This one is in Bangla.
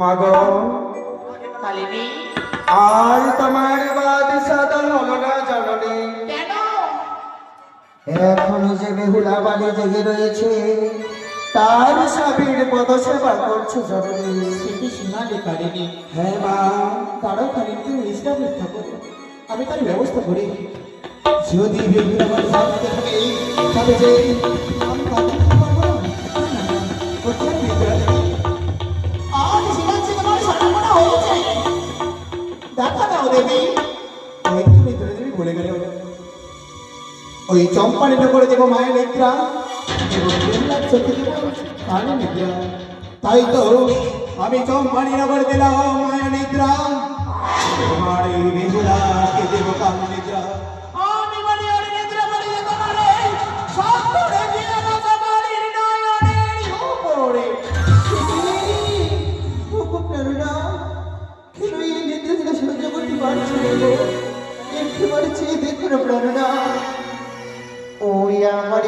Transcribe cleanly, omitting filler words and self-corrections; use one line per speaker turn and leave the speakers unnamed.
মাগো
কালিনী
আর তোমার বাদ সাদা হলো না জননী।
কেন?
এখনো যে বেহুলা বাড়ি জেগে রয়েছে, তার স্বামীর পদ সেবা করছে জননী।
সেটি শোনালে কালিনী।
হ্যাঁ মা,
তারাও কালিনী তুমি বিশ্রাম থাকো, আমি তার ব্যবস্থা করি। যদি বেগুলা বাড়ি সামনে থাকে তবে যে আমি কথা বলতে পারবো না। না, না, কোথায় বেগুলা নেই? আজ শিবাজি তোমার সর্বনা হয়েছে। দেখা দাও দেবী। ওই তুমি ধরে দেবী বলে গেলে ওই চম্পানি নগরে দেবো মায়ের নিদ্রা এবং বেহুলার চোখে দেবো কালী নিদ্রা। তাই তো আমি চম্পানি নগর দিলাম মায়ের নিদ্রা, তোমার এই বেহুলাকে দেবো কালী নিদ্রা। আমি বলি ওর নিদ্রা বলি যে তোমারে সব করে দিয়ে রাজা বাড়ির নয়নের উপরে।
খুব প্রেরণা, কেন এই নির্দেশটা সহ্য করতে পারছি না গো? একেবারে চেয়ে দেখো না প্রেরণা, ওই আমার